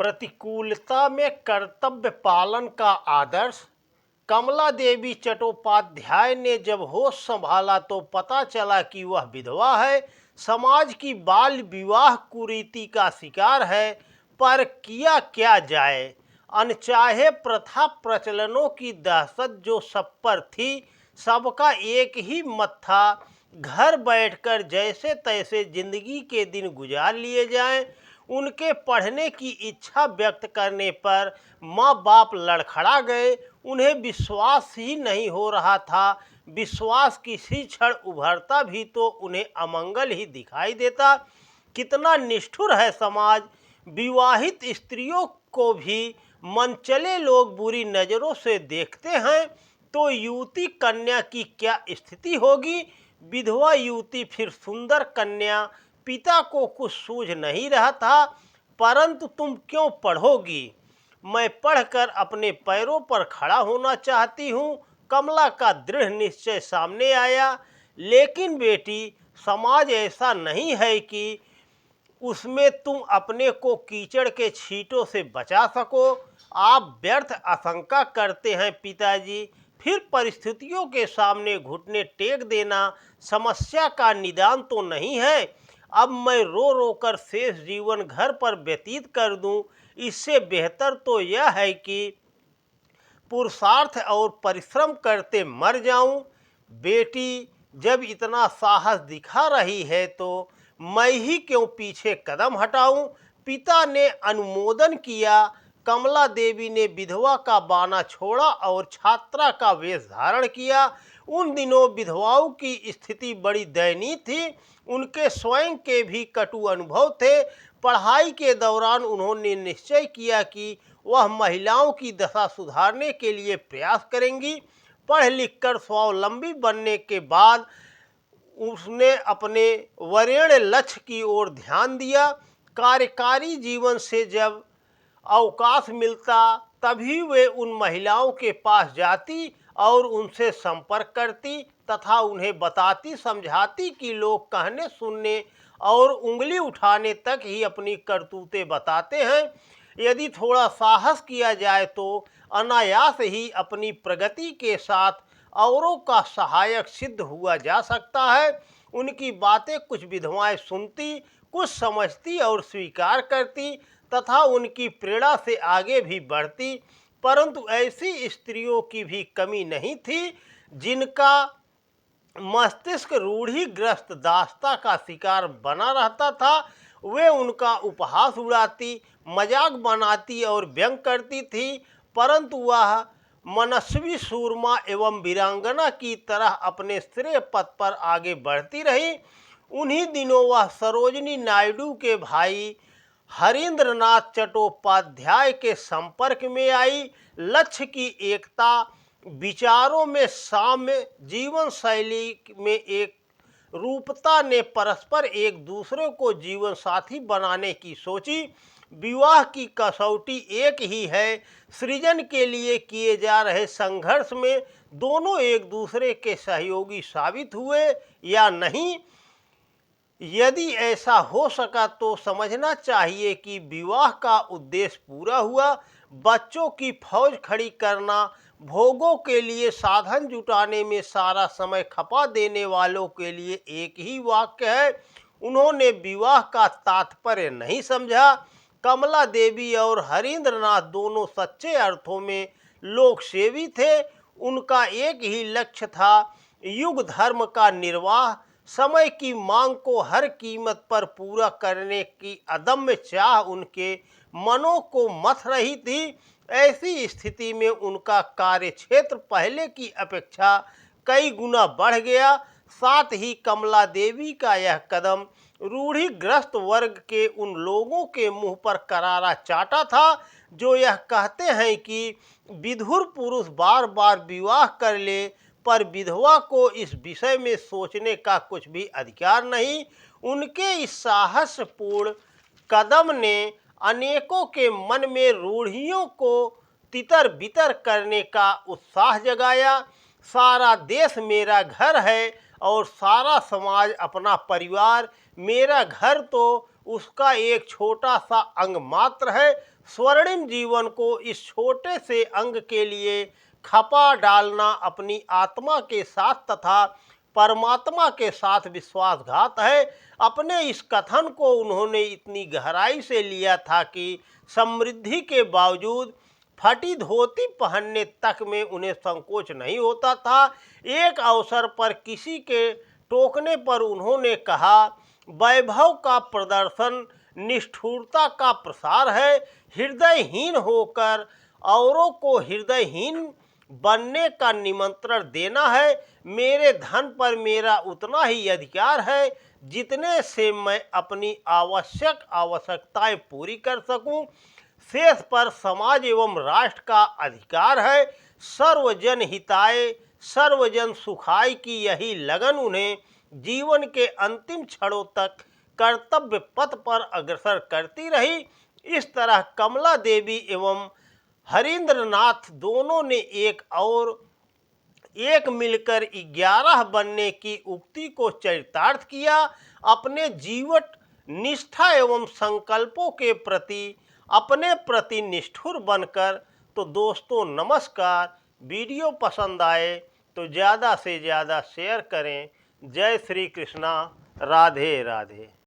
प्रतिकूलता में कर्तव्य पालन का आदर्श। कमला देवी चट्टोपाध्याय ने जब होश संभाला तो पता चला कि वह विधवा है, समाज की बाल विवाह कुरीति का शिकार है। पर किया क्या जाए, अनचाहे प्रथा प्रचलनों की दहशत जो सब पर थी। सबका एक ही मत था, घर बैठकर जैसे तैसे जिंदगी के दिन गुजार लिए जाएं। उनके पढ़ने की इच्छा व्यक्त करने पर माँ बाप लड़खड़ा गए। उन्हें विश्वास ही नहीं हो रहा था। विश्वास किसी क्षण उभरता भी तो उन्हें अमंगल ही दिखाई देता। कितना निष्ठुर है समाज। विवाहित स्त्रियों को भी मनचले लोग बुरी नज़रों से देखते हैं, तो युवती कन्या की क्या स्थिति होगी। विधवा युवती फिर सुंदर कन्या। पिता को कुछ सूझ नहीं रहा था। परंतु तुम क्यों पढ़ोगी? मैं पढ़कर अपने पैरों पर खड़ा होना चाहती हूँ। कमला का दृढ़ निश्चय सामने आया। लेकिन बेटी, समाज ऐसा नहीं है कि उसमें तुम अपने को कीचड़ के छींटों से बचा सको। आप व्यर्थ आशंका करते हैं पिताजी। फिर परिस्थितियों के सामने घुटने टेक देना समस्या का निदान तो नहीं है। अब मैं रो रो कर शेष जीवन घर पर व्यतीत कर दूं, इससे बेहतर तो यह है कि पुरुषार्थ और परिश्रम करते मर जाऊं। बेटी, जब इतना साहस दिखा रही है तो मैं ही क्यों पीछे कदम हटाऊं। पिता ने अनुमोदन किया। कमला देवी ने विधवा का बाना छोड़ा और छात्रा का वेश धारण किया। उन दिनों विधवाओं की स्थिति बड़ी दयनीय थी। उनके स्वयं के भी कटु अनुभव थे। पढ़ाई के दौरान उन्होंने निश्चय किया कि वह महिलाओं की दशा सुधारने के लिए प्रयास करेंगी। पढ़ लिख कर स्वावलंबी बनने के बाद उसने अपने वरेण्य लक्ष्य की ओर ध्यान दिया। कार्यकारी जीवन से जब अवकाश मिलता तभी वे उन महिलाओं के पास जाती और उनसे संपर्क करती तथा उन्हें बताती समझाती कि लोग कहने सुनने और उंगली उठाने तक ही अपनी करतूतें बताते हैं। यदि थोड़ा साहस किया जाए तो अनायास ही अपनी प्रगति के साथ औरों का सहायक सिद्ध हुआ जा सकता है। उनकी बातें कुछ विधवाएं सुनती, कुछ समझती और स्वीकार करती तथा उनकी प्रेरणा से आगे भी बढ़ती। परंतु ऐसी स्त्रियों की भी कमी नहीं थी जिनका मस्तिष्क रूढ़िग्रस्त दास्ता का शिकार बना रहता था। वे उनका उपहास उड़ाती, मजाक बनाती और व्यंग करती थी। परंतु वह मनस्वी सूरमा एवं वीरांगना की तरह अपने श्रेय पथ पर आगे बढ़ती रही। उन्हीं दिनों वह सरोजिनी नायडू के भाई हरींद्रनाथ चट्टोपाध्याय के संपर्क में आई। लक्ष्य की एकता, विचारों में साम्य, जीवन शैली में एक रूपता ने परस्पर एक दूसरे को जीवन साथी बनाने की सोची। विवाह की कसौटी एक ही है। सृजन के लिए किए जा रहे संघर्ष में दोनों एक दूसरे के सहयोगी साबित हुए या नहीं। यदि ऐसा हो सका तो समझना चाहिए कि विवाह का उद्देश्य पूरा हुआ। बच्चों की फौज खड़ी करना, भोगों के लिए साधन जुटाने में सारा समय खपा देने वालों के लिए एक ही वाक्य है। उन्होंने विवाह का तात्पर्य नहीं समझा। कमला देवी और हरींद्रनाथ दोनों सच्चे अर्थों में लोकसेवी थे। उनका एक ही लक्ष्य था, युग धर्म का निर्वाह। समय की मांग को हर कीमत पर पूरा करने की अदम्य चाह उनके मनों को मथ रही थी। ऐसी स्थिति में उनका कार्यक्षेत्र पहले की अपेक्षा कई गुना बढ़ गया। साथ ही कमला देवी का यह कदम रूढ़िग्रस्त वर्ग के उन लोगों के मुंह पर करारा चाटा था जो यह कहते हैं कि विधुर पुरुष बार बार विवाह कर ले, पर विधवा को इस विषय में सोचने का कुछ भी अधिकार नहीं। उनके इस साहसपूर्ण कदम ने अनेकों के मन में रूढ़ियों को तितर बितर करने का उत्साह जगाया। सारा देश मेरा घर है और सारा समाज अपना परिवार। मेरा घर तो उसका एक छोटा सा अंग मात्र है। स्वर्णिम जीवन को इस छोटे से अंग के लिए खपा डालना अपनी आत्मा के साथ तथा परमात्मा के साथ विश्वासघात है। अपने इस कथन को उन्होंने इतनी गहराई से लिया था कि समृद्धि के बावजूद फटी धोती पहनने तक में उन्हें संकोच नहीं होता था। एक अवसर पर किसी के टोकने पर उन्होंने कहा, वैभव का प्रदर्शन निष्ठुरता का प्रसार है। हृदयहीन होकर औरों को हृदयहीन बनने का निमंत्रण देना है। मेरे धन पर मेरा उतना ही अधिकार है जितने से मैं अपनी आवश्यकताएं पूरी कर सकूं। शेष पर समाज एवं राष्ट्र का अधिकार है। सर्वजन हिताय सर्वजन सुखाय की यही लगन उन्हें जीवन के अंतिम क्षणों तक कर्तव्य पथ पर अग्रसर करती रही। इस तरह कमला देवी एवं हरींद्र नाथ दोनों ने एक मिलकर 11 बनने की उक्ति को चरितार्थ किया। अपने जीवन निष्ठा एवं संकल्पों के प्रति अपने प्रति निष्ठुर बनकर। तो दोस्तों नमस्कार, वीडियो पसंद आए तो ज़्यादा से ज़्यादा शेयर करें। जय श्री कृष्णा, राधे राधे।